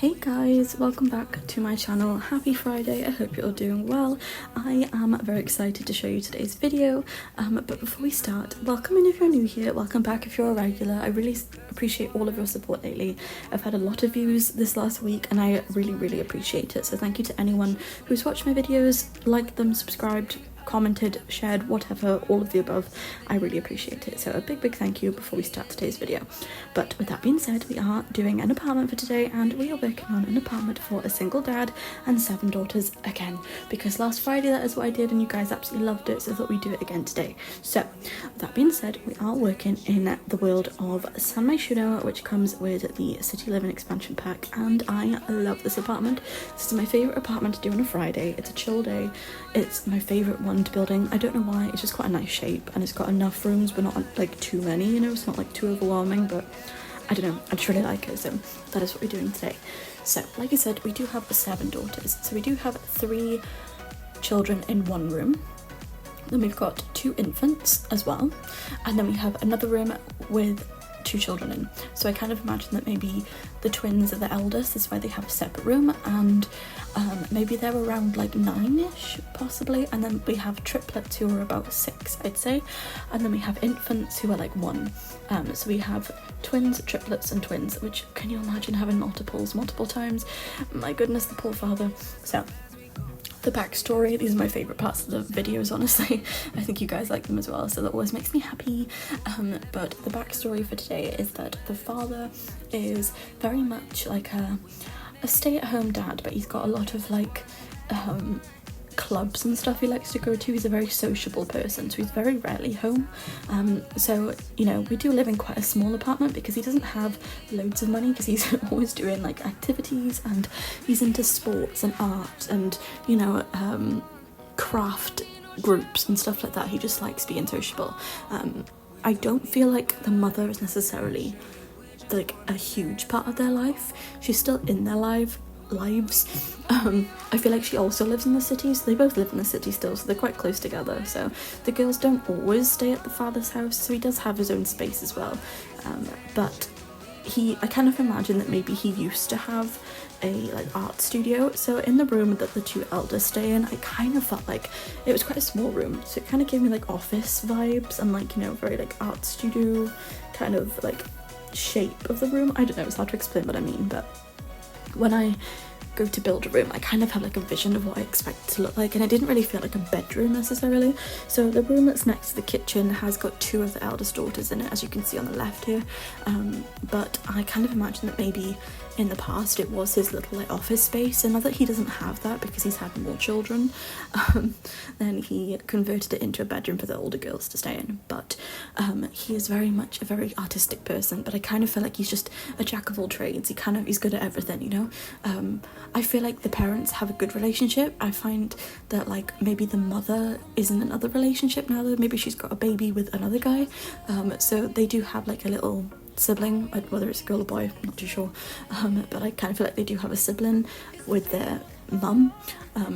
Hey guys, welcome back to my channel. Happy Friday. I hope you're all doing well. I am very excited to show you today's video, but before we start, welcome in if you're new here, welcome back if you're a regular. I really appreciate all of your support lately. I've had a lot of views this last week and I really appreciate it, so thank you to anyone who's watched my videos, liked them, subscribed, commented, shared, whatever, all of the above. I really appreciate it, so a big thank you before we start today's video. But with that being said, we are doing an apartment for today and we are working on an apartment for a single dad and 7 daughters again, because last Friday that is what I did and you guys absolutely loved it, so I thought we'd do it again today. So with that being said, we are working in the world of Myshuno, which comes with the City Living expansion pack, and I love this apartment. This is my favourite apartment to do on a Friday. It's a chill day. It's my favourite one to building. I don't know why, it's just quite a nice shape and it's got enough rooms but not like too many, you know, it's not like too overwhelming, but I don't know, I just really like it, so that is what we're doing today. So like I said, we do have 7 daughters, so we do have 3 children in one room, then we've got 2 infants as well, and then we have another room with 2 children in. So I kind of imagine that maybe the twins are the eldest, that's why they have a separate room, and maybe they're around like 9ish possibly, and then we have triplets who are about 6, I'd say, and then we have infants who are like 1. So we have twins, triplets and twins, which, can you imagine having multiple times? My goodness, the poor father. So the backstory, these are my favourite parts of the videos, honestly. I think you guys like them as well, so that always makes me happy. But the backstory for today is that the father is very much like a stay-at-home dad, but he's got a lot of like clubs and stuff he likes to go to. He's a very sociable person, so he's very rarely home. So, you know, we do live in quite a small apartment because he doesn't have loads of money, because he's always doing like activities and he's into sports and art and, you know, craft groups and stuff like that. He just likes being sociable. I don't feel like the mother is necessarily like a huge part of their life. She's still in their lives. I feel like she also lives in the city, so they both live in the city still, so they're quite close together. So the girls don't always stay at the father's house, so he does have his own space as well. But I kind of imagine that maybe he used to have a like art studio, so in the room that the 2 elders stay in, I kind of felt like it was quite a small room, so it kind of gave me like office vibes and like, you know, very like art studio kind of like shape of the room. I don't know, it's hard to explain what I mean, but when I go to build a room, I kind of have like a vision of what I expect it to look like, and it didn't really feel like a bedroom necessarily. So the room that's next to the kitchen has got 2 of the eldest daughters in it, as you can see on the left here, but I kind of imagine that maybe in the past it was his little like office space, and now that he doesn't have that because he's had more children, then he converted it into a bedroom for the older girls to stay in. But he is very much a very artistic person, but I kind of feel like he's just a jack of all trades. He's good at everything, you know. I feel like the parents have a good relationship. I find that like maybe the mother is in another relationship now, that maybe she's got a baby with another guy, so they do have like a little sibling, whether it's a girl or boy, I'm not too sure, but I kind of feel like they do have a sibling with their mum,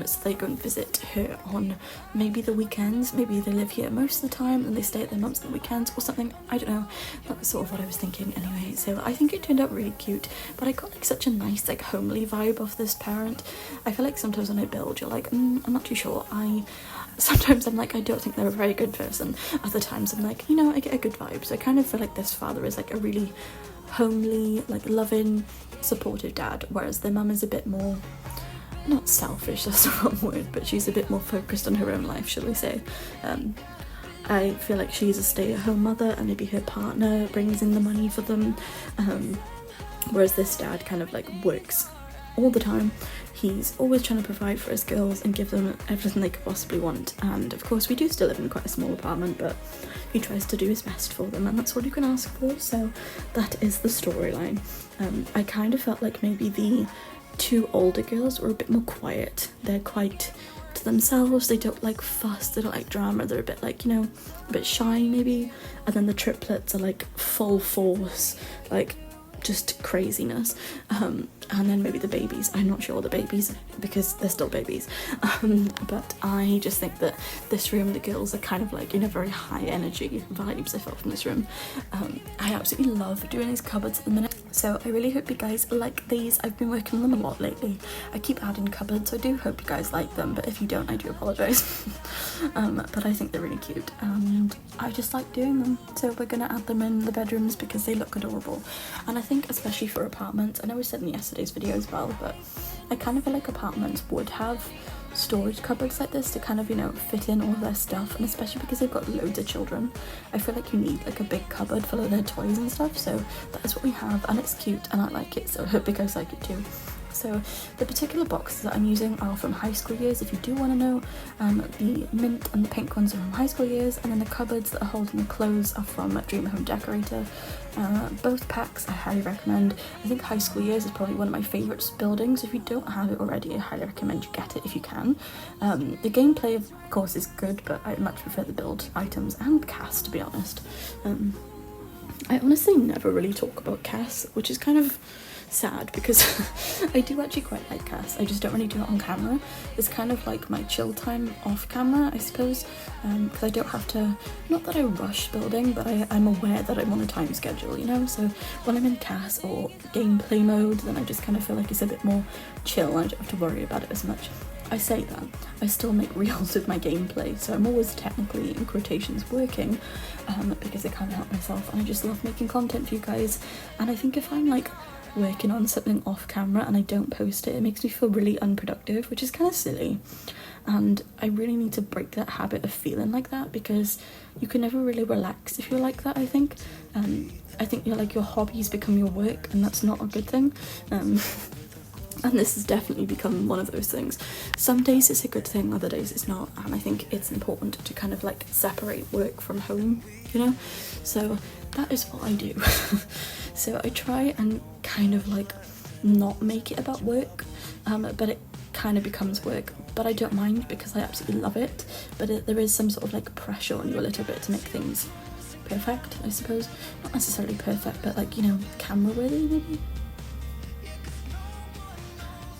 so they go and visit her on maybe the weekends. Maybe they live here most of the time and they stay at their mum's on the weekends or something, I don't know. That was sort of what I was thinking anyway. So I think it turned out really cute, but I got like such a nice like homely vibe of this parent. I feel like sometimes when I build, you're like, I'm not too sure. Sometimes I'm like, I don't think they're a very good person. Other times I'm like, you know, I get a good vibe. So I kind of feel like this father is like a really homely, like loving, supportive dad, whereas their mum is a bit more, not selfish, that's the wrong word, but she's a bit more focused on her own life, shall we say. I feel like she's a stay-at-home mother and maybe her partner brings in the money for them, whereas this dad kind of like works all the time. He's always trying to provide for his girls and give them everything they could possibly want, and of course we do still live in quite a small apartment, but he tries to do his best for them, and that's all you can ask for. So that is the storyline. I kind of felt like maybe the 2 older girls were a bit more quiet. They're quite to themselves, they don't like fuss, they don't like drama, they're a bit like, you know, a bit shy maybe. And then the triplets are like full force, like just craziness. And then maybe the babies, I'm not sure the babies because they're still babies, but I just think that this room, the girls are kind of like, you know, very high energy vibes I felt from this room. I absolutely love doing these cupboards at the minute. So I really hope you guys like these. I've been working on them a lot lately. I keep adding cupboards, so I do hope you guys like them, but if you don't, I do apologise. But I think they're really cute and I just like doing them. So we're going to add them in the bedrooms because they look adorable. And I think especially for apartments, I know we said in yesterday's video as well, but I kind of feel like apartments would have storage cupboards like this to kind of, you know, fit in all their stuff, and especially because they've got loads of children, I feel like you need like a big cupboard full of their toys and stuff. So that is what we have, and it's cute and I like it, so I hope you guys like it too. So the particular boxes that I'm using are from high school years, if you do want to know. The mint and the pink ones are from high school years, and then the cupboards that are holding the clothes are from Dream Home Decorator. Both packs I highly recommend. I think high school years is probably one of my favourite buildings. If you don't have it already, I highly recommend you get it if you can. The gameplay of course is good, but I much prefer the build items and cast, to be honest. I honestly never really talk about cast, which is kind of sad because I do actually quite like cast. I just don't really do it on camera. It's kind of like my chill time off camera, I suppose, because I don't have to, not that I rush building, but I'm aware that I'm on a time schedule, you know. So when I'm in cast or gameplay mode, then I just kind of feel like it's a bit more chill. I don't have to worry about it as much. I say that, I still make reels with my gameplay, so I'm always technically, in quotations, working, because I can't help myself, and I just love making content for you guys. And I think if I'm like working on something off camera and I don't post it, it makes me feel really unproductive, which is kind of silly. And I really need to break that habit of feeling like that, because you can never really relax if you're like that, I think. I think you're like, your hobbies become your work, and that's not a good thing. And this has definitely become one of those things. Some days it's a good thing, other days it's not, and I think it's important to kind of like separate work from home, you know? So that is what I do. So I try and kind of like not make it about work, but it kind of becomes work, but I don't mind because I absolutely love it. But there is some sort of like pressure on you a little bit to make things perfect, I suppose. Not necessarily perfect, but like, you know, camera worthy maybe.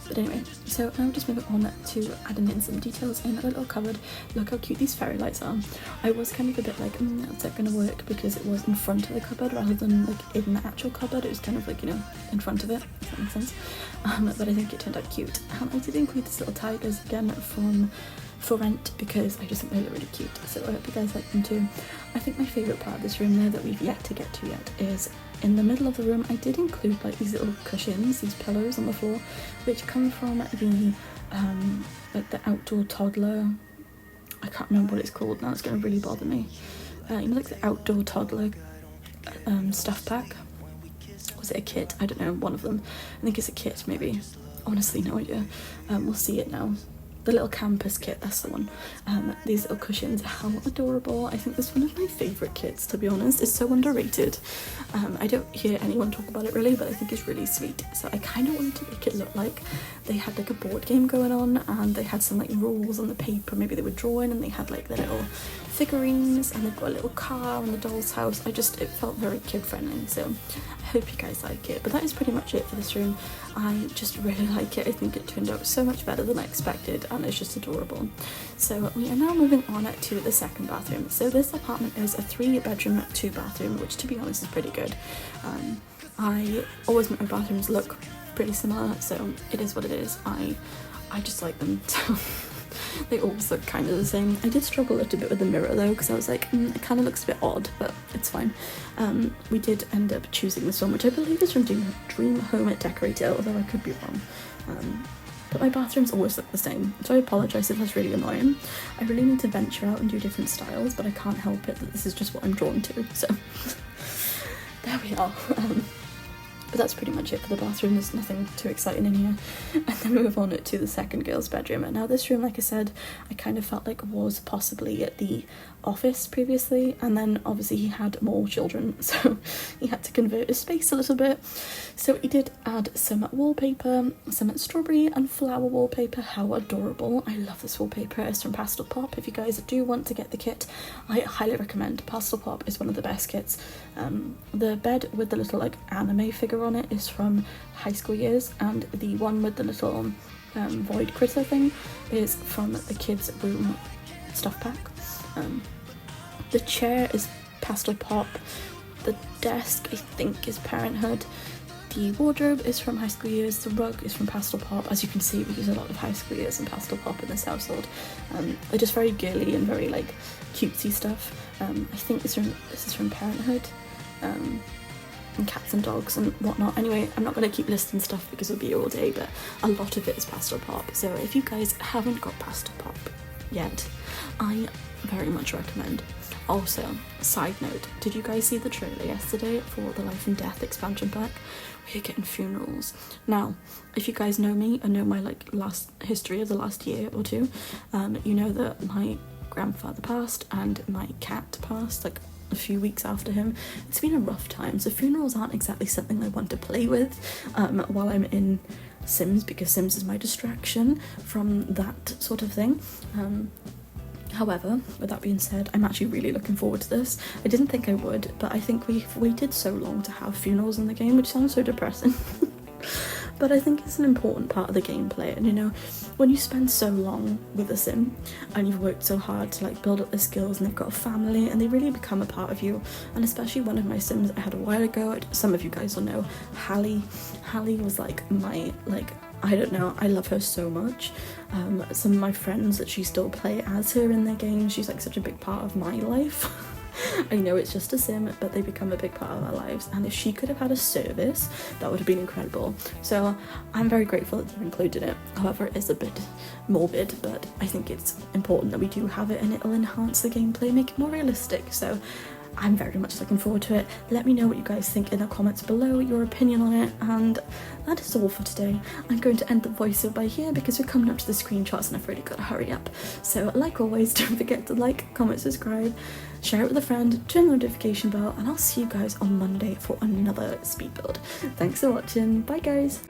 But anyway, so now just moving on to adding in some details in a little cupboard. Look how cute these fairy lights are. I was kind of a bit like, is that going to work? Because it was in front of the cupboard rather than like in the actual cupboard. It was kind of like, you know, in front of it, if that makes sense. But I think it turned out cute. I did include these little tigers again for rent because I just think they look really cute. So I hope you guys like them too. I think my favourite part of this room though that we've yet to get to yet is in the middle of the room. I did include like these little cushions, these pillows on the floor, which come from the like the outdoor toddler, I can't remember what it's called now, it's going to really bother me. You know, like the outdoor toddler stuff pack. Was it a kit? I don't know, one of them. I think it's a kit maybe. Honestly, no idea. We'll see it now. The little campus kit, that's the one. These little cushions, how adorable. I think this is one of my favourite kits, to be honest. It's so underrated. I don't hear anyone talk about it really, but I think it's really sweet. So I kind of wanted to make it look like they had like a board game going on, and they had some like rules on the paper, maybe they were drawing, and they had like the little figurines, and they've got a little car and the doll's house. It felt very kid friendly, so I hope you guys like it. But that is pretty much it for this room. I just really like it. I think it turned out so much better than I expected, and it's just adorable. So we are now moving on to the second bathroom. So this apartment is a 3-bedroom, 2-bathroom, which to be honest is pretty good. I always make my bathrooms look pretty similar, so it is what it is. I just like them. So they all look kind of the same. I did struggle a little bit with the mirror though, because I was like, it kind of looks a bit odd, but it's fine. We did end up choosing this one, which I believe is from Dream Home Decorator, although I could be wrong. But my bathrooms always look the same, so I apologise if that's really annoying. I really need to venture out and do different styles, but I can't help it that this is just what I'm drawn to, so there we are. But that's pretty much it for the bathroom. There's nothing too exciting in here. And then we move on to the second girl's bedroom. And now this room, like I said, I kind of felt like was possibly at the office previously, and then obviously he had more children, so he had to convert his space a little bit. So he did add some wallpaper, some strawberry and flower wallpaper. How adorable. I love this wallpaper. It's from Pastel Pop. If you guys do want to get the kit, I highly recommend. Pastel Pop is one of the best kits. The bed with the little like anime figure on it is from high school years, and the one with the little void critter thing is from the kids' room stuff pack. The chair is Pastel Pop, the desk I think is Parenthood, The wardrobe is from High School Years, the rug is from Pastel Pop. As you can see, we use a lot of High School Years and Pastel Pop in this household. They're just very girly and very like cutesy stuff. I think this is from Parenthood, and cats and dogs and whatnot. Anyway, I'm not going to keep listing stuff because it'll be here all day, but a lot of it is Pastel Pop. So if you guys haven't got Pastel Pop yet, I very much recommend. Also, side note, did you guys see the trailer yesterday for the Life and Death expansion pack? We're getting funerals. Now, if you guys know me and know my like last history of the last year or two, you know that my grandfather passed and my cat passed like a few weeks after him. It's been a rough time, so funerals aren't exactly something I want to play with while I'm in Sims, because Sims is my distraction from that sort of thing. However, with that being said, I'm actually really looking forward to this. I didn't think I would, but I think we've waited so long to have funerals in the game, which sounds so depressing. But I think it's an important part of the gameplay, and you know, when you spend so long with a sim and you've worked so hard to like build up their skills and they've got a family and they really become a part of you. And especially one of my sims I had a while ago, some of you guys will know, Hallie. Hallie was like my, like, I don't know, I love her so much. Some of my friends that she still play as her in their games, she's like such a big part of my life. I know it's just a sim, but they become a big part of our lives, and if she could have had a service, that would have been incredible. So I'm very grateful that they've included it. However, it is a bit morbid, but I think it's important that we do have it, and it'll enhance the gameplay, make it more realistic. So I'm very much looking forward to it. Let me know what you guys think in the comments below, your opinion on it, and that is all for today. I'm going to end the voiceover by here because we're coming up to the screenshots and I've really got to hurry up. So like always, don't forget to like, comment, subscribe, share it with a friend, turn the notification bell, and I'll see you guys on Monday for another speed build. Thanks for watching. Bye guys.